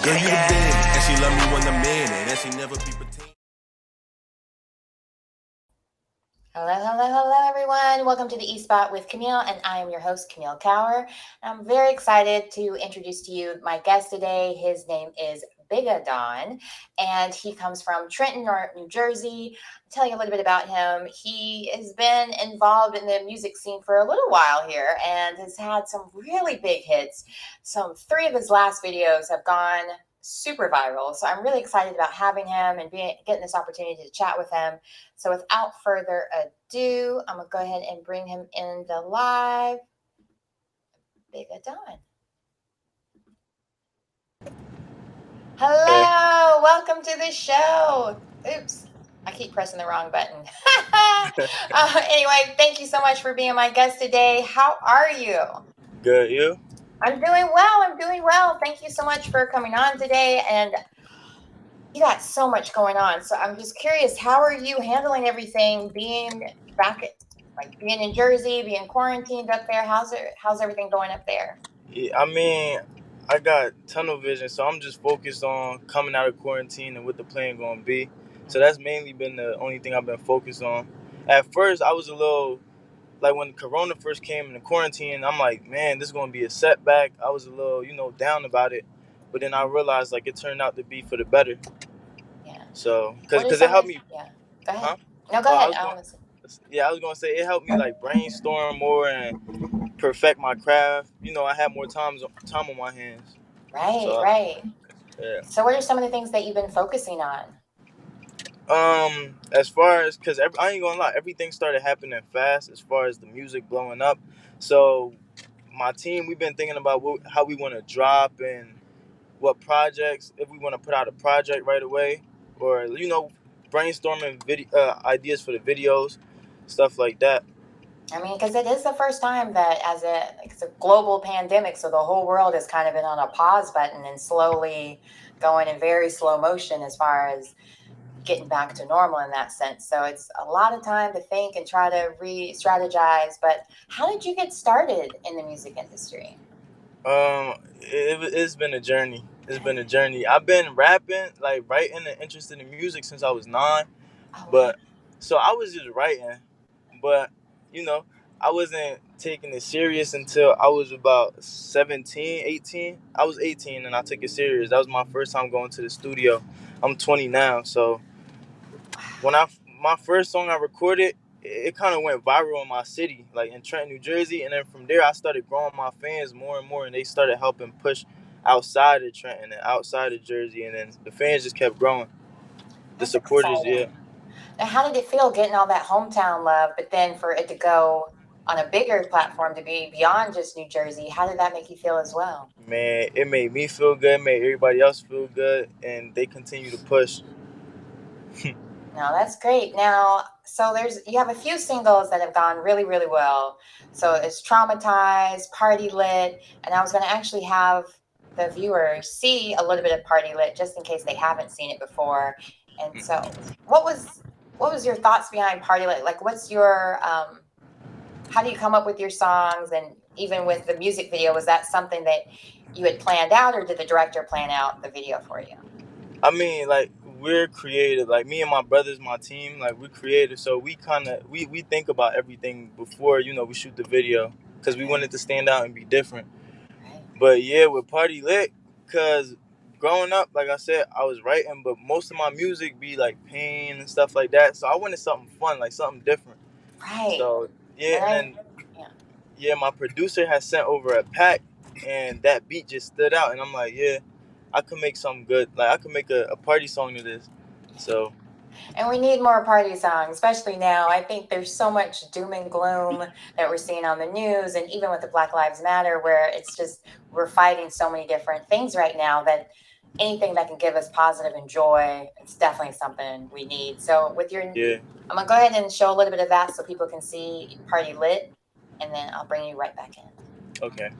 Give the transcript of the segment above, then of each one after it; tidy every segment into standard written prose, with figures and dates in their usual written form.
Girl, you the man, and she love me when I'm in it, and she never be pretend. Hello, hello, hello, everyone. Welcome to the E-Spot with Camille, and I am your host, Camille Cower. I'm very excited to introduce to you my guest today. His name is Bigga Don, and he comes from Trenton, New Jersey. I'll tell you a little bit about him. He has been involved in the music scene for a little while here and has had some really big hits. Three of his last videos have gone super viral. So I'm really excited about having him and getting this opportunity to chat with him. So without further ado, I'm going to go ahead and bring him in the live. Bigga Don. Hello, welcome to the show. Oops, I keep pressing the wrong button. Anyway, thank you so much for being my guest today. How are you? Good, you? I'm doing well. Thank you so much for coming on today. And you got so much going on. So I'm just curious, how are you handling everything, being being in Jersey, being quarantined up there? How's everything going up there? Yeah, I mean, I got tunnel vision, so I'm just focused on coming out of quarantine and what the plan going to be. So that's mainly been the only thing I've been focused on. At first, I was a little, like when Corona first came in the quarantine, I'm like, man, this is going to be a setback. I was a little, down about it. But then I realized, like, it turned out to be for the better. Yeah. So, because it helped me. Yeah. Go ahead. Huh? No, go ahead. I was going to say it helped me, like, brainstorm more and perfect my craft. I had more time on my hands. Right. Yeah. So what are some of the things that you've been focusing on? As far as, because I ain't gonna lie, everything started happening fast as far as the music blowing up. So my team, we've been thinking about how we want to drop and what projects, if we want to put out a project right away, or brainstorming ideas for the videos, stuff like that. I mean, because it is the first time that it's a global pandemic, so the whole world has kind of been on a pause button and slowly going in very slow motion as far as getting back to normal in that sense. So it's a lot of time to think and try to re-strategize. But how did you get started in the music industry? It's been a journey. I've been rapping, like writing and interested in music since I was 9. Oh, But so I was just writing, but you know, I wasn't taking it serious until I was about 17, 18. I was 18 and I took it serious. That was my first time going to the studio. I'm 20 now, so when my first song I recorded, it kind of went viral in my city, like in Trenton, New Jersey, and then from there I started growing my fans more and more, and they started helping push outside of Trenton and outside of Jersey, and then the fans just kept growing. The that's supporters, exciting. yeah. Now, how did it feel getting all that hometown love, but then for it to go on a bigger platform to be beyond just New Jersey? How did that make you feel as well? Man, it made me feel good, made everybody else feel good, and they continue to push. No, that's great. Now, so you have a few singles that have gone really, really well. So it's Traumatized, Party Lit, and I was going to actually have the viewers see a little bit of Party Lit just in case they haven't seen it before. And so, what was your thoughts behind Party Lit? Like, what's your how do you come up with your songs? And even with the music video, was that something that you had planned out, or did the director plan out the video for you? I mean, like, we're creative. Like, me and my brothers, my team, like, we're creative. So we kind of, we think about everything before, we shoot the video. Because we want it to stand out and be different. Right. But, yeah, with Party Lit, because growing up, like I said, I was writing. But most of my music be, like, pain and stuff like that. So I wanted something fun, like, something different. Right. So, yeah, and then, yeah. yeah, my producer has sent over a pack. And that beat just stood out. And I'm like, yeah. I could make something good. Like, I could make a party song to this. So. And we need more party songs, especially now. I think there's so much doom and gloom that we're seeing on the news, and even with the Black Lives Matter, where it's just we're fighting so many different things right now that anything that can give us positive and joy, it's definitely something we need. So I'm gonna go ahead and show a little bit of that so people can see Party Lit, and then I'll bring you right back in. Okay.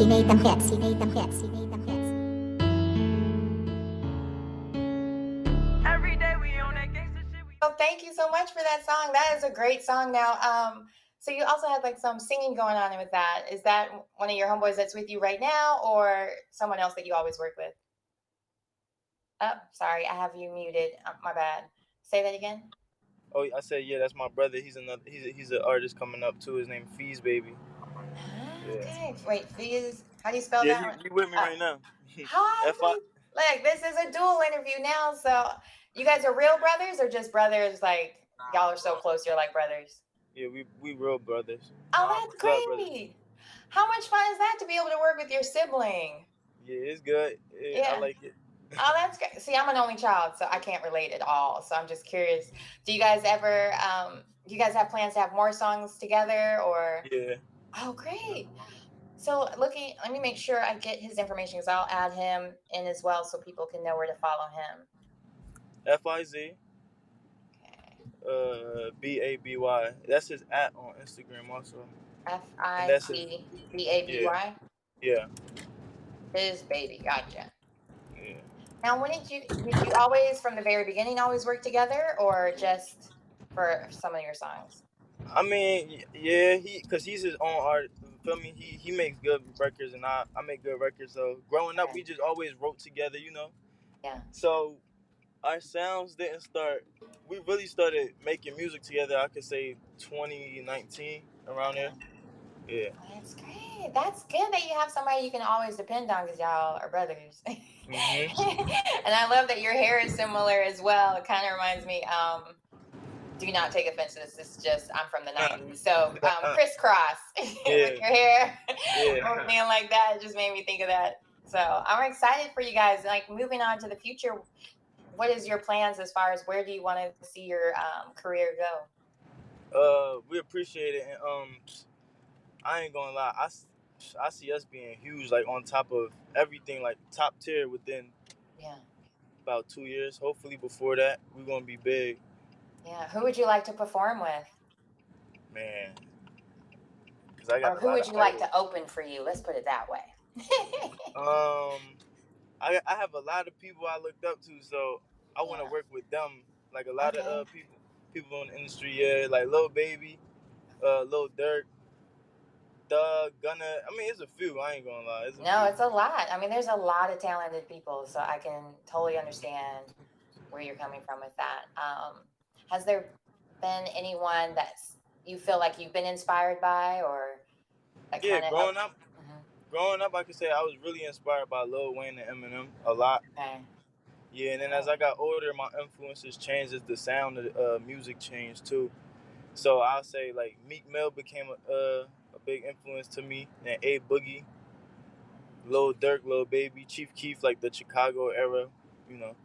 He made them hits. He made them hits. He made them hits. Every day we on that gangster shit. Well, thank you so much for that song. That is a great song. Now, so you also had like some singing going on with that. Is that one of your homeboys that's with you right now, or someone else that you always work with? Oh, sorry, I have you muted. My bad. Say that again. Oh, I said yeah, that's my brother. He's an artist coming up too. His name Fees Baby. Yeah. Okay. Wait, Fizz. How do you spell Yeah, that? he with me right now. Hi. F I. Like, this is a dual interview now. So, you guys are real brothers, or just brothers? Like, y'all are so close, you're like brothers. Yeah, we real brothers. Oh, that's Blood brothers. great. How much fun is that to be able to work with your sibling? Yeah, it's good. Yeah. I like it. Oh, that's great. See, I'm an only child, so I can't relate at all. So I'm just curious. Do you guys ever, do you guys have plans to have more songs together, or? Yeah. Oh, great. So let me make sure I get his information, because I'll add him in as well so people can know where to follow him. FIZ Okay. BABY. That's his @ on Instagram also. FIZBABY. Yeah. His baby. Gotcha. Yeah. Now, did you always, from the very beginning, always work together, or just for some of your songs? I mean, yeah, cause he's his own art. Feel me? He makes good records, and I make good records. So growing up, we just always wrote together, you know. Yeah. So our sounds didn't start. We really started making music together. I could say 2019 around there. Yeah. Oh, that's great. That's good that you have somebody you can always depend on, because y'all are brothers. And I love that your hair is similar as well. It kind of reminds me. Do not take offense to this. This is just, I'm from the 90s. So crisscross with your hair. Or being like that, it just made me think of that. So I'm excited for you guys. Like, moving on to the future, what is your plans as far as where do you want to see your career go? We appreciate it, and I ain't gonna lie. I see us being huge, like on top of everything, like top tier within about 2 years. Hopefully before that, we're gonna be big. Yeah. Who would you like to perform with? Man, because I got or who would you like to open for you? Let's put it that way. I have a lot of people I looked up to, so I want to work with them. Like a lot of people in the industry, yeah, like Lil Baby, Lil Durk, Thug, Gunna. I mean, it's a few. I ain't gonna lie. It's a lot. I mean, there's a lot of talented people, so I can totally understand where you're coming from with that. Has there been anyone that you feel like you've been inspired by, or that growing up, I could say I was really inspired by Lil Wayne and Eminem a lot. Okay. Yeah, and then as I got older, my influences changed as the sound of music changed too. So I'll say like Meek Mill became a big influence to me, and A Boogie, Lil Durk, Lil Baby, Chief Keef, like the Chicago era, you know.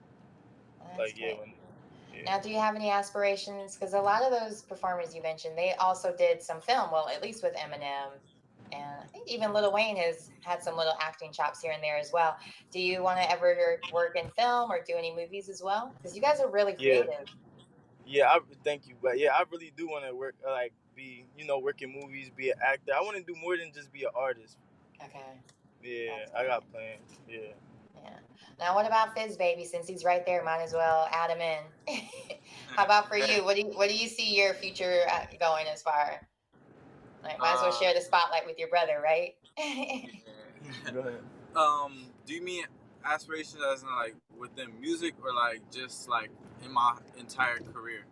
Now, do you have any aspirations? Because a lot of those performers you mentioned, they also did some film. Well, at least with Eminem, and I think even Lil Wayne has had some little acting chops here and there as well. Do you want to ever work in film or do any movies as well? Because you guys are really creative. Yeah, thank you, but yeah, I really do want to work, like be, work in movies, be an actor. I want to do more than just be an artist. Okay. Yeah, I got plans. Yeah. Now, what about Fizz Baby? Since he's right there, might as well add him in. How about for you? What do you see your future going as far? Like, might as well share the spotlight with your brother, right? Go ahead. Do you mean aspirations as in like within music, or like just like in my entire career?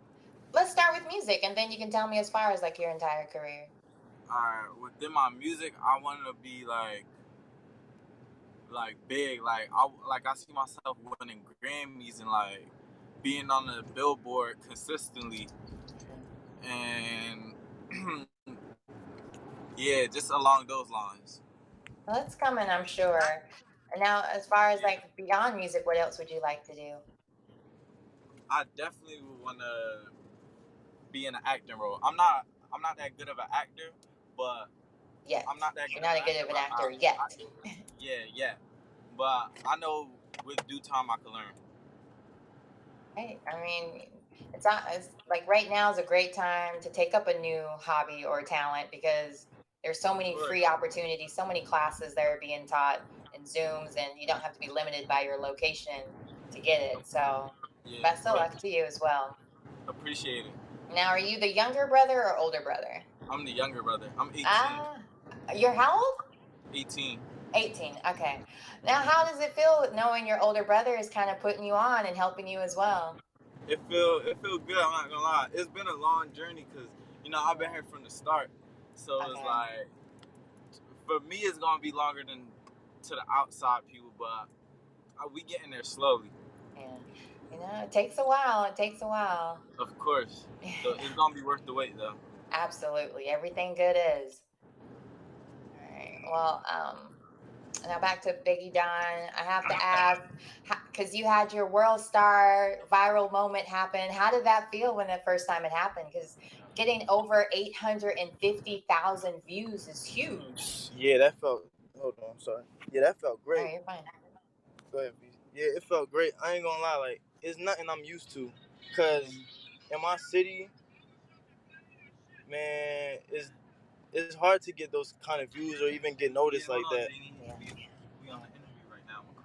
Let's start with music, and then you can tell me as far as like your entire career. Alright, within my music, I want to be like big. I see myself winning Grammys and like being on the Billboard consistently, and yeah, just along those lines. Well, it's coming, I'm sure. And now, as far as like beyond music, what else would you like to do? I definitely would want to be in an acting role. I'm not that good of an actor, but I'm not that good. You're not a good of an actor yet. Yeah. But I know with due time I can learn. Right. I mean, it's like right now is a great time to take up a new hobby or talent, because there's so many free opportunities, so many classes that are being taught in Zooms, and you don't have to be limited by your location to get it. So best of luck to you as well. Appreciate it. Now, are you the younger brother or older brother? I'm the younger brother. I'm 18. You're how old? 18. 18. Okay. Now, how does it feel knowing your older brother is kind of putting you on and helping you as well? It feel good. I'm not gonna lie. It's been a long journey because I've been here from the start. So It's like, for me, it's gonna be longer than to the outside people, but we getting there slowly. Yeah. It takes a while. It takes a while. Of course. So it's gonna be worth the wait, though. Absolutely. Everything good is. All right. Well, now back to Bigga Don. I have to ask, because you had your world star viral moment happen. How did that feel when the first time it happened? Because getting over 850,000 views is huge. Yeah, that felt. Hold on, I'm sorry. Yeah, that felt great. Oh, you're fine. Go ahead, please. Yeah, it felt great. I ain't gonna lie, like it's nothing I'm used to, cause in my city, man, it's hard to get those kind of views or even get noticed like that. We on the interview right now. We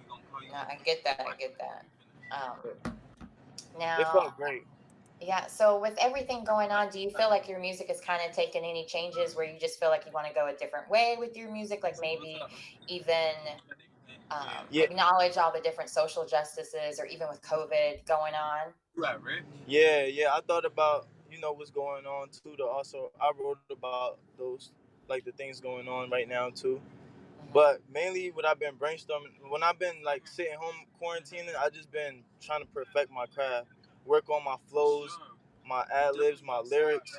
gonna call you. No, I get that. Now, it felt great. Yeah. So with everything going on, do you feel like your music has kind of taken any changes where you just feel like you want to go a different way with your music? Like maybe even acknowledge all the different social justices, or even with COVID going on? Yeah. I thought about, what's going on too. Also, I wrote about those, like the things going on right now too. But mainly what I've been brainstorming, when I've been like sitting home quarantining, I just been trying to perfect my craft, work on my flows, my ad-libs, my lyrics,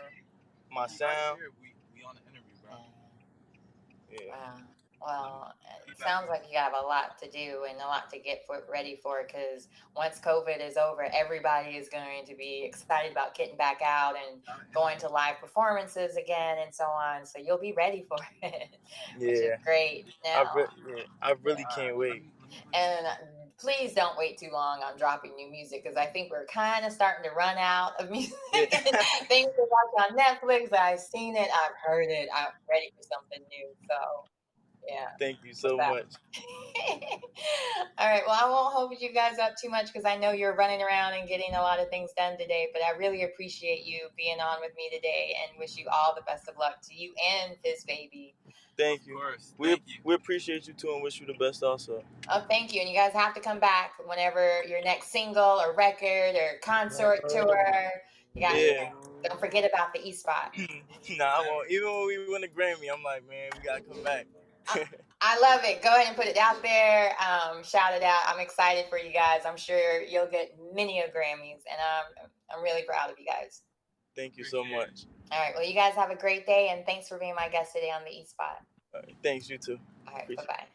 my sound. We on the interview, bro. Yeah. Well, it sounds like you have a lot to do and a lot to get ready for, because once COVID is over, everybody is going to be excited about getting back out and going to live performances again and so on. So you'll be ready for it, which is great. Now, I really can't wait. And please don't wait too long on dropping new music, because I think we're kind of starting to run out of music. Things to watch on Netflix. I've seen it. I've heard it. I'm ready for something new. So, yeah. Thank you so much. All right. Well, I won't hold you guys up too much, because I know you're running around and getting a lot of things done today. But I really appreciate you being on with me today, and wish you all the best of luck to you and Fizz Baby. Thank you. We appreciate you too, and wish you the best also. Oh, thank you. And you guys have to come back whenever your next single or record or concert tour. You guys, don't forget about the E-Spot. Nah, I won't. Even when we win a Grammy, I'm like, man, we gotta come back. I love it. Go ahead and put it out there. Shout it out. I'm excited for you guys. I'm sure you'll get many of Grammys, and I'm really proud of you guys. Thank you so much. All right. Well, you guys have a great day, and thanks for being my guest today on the E-Spot. Thanks, you too. All right. Bye-bye.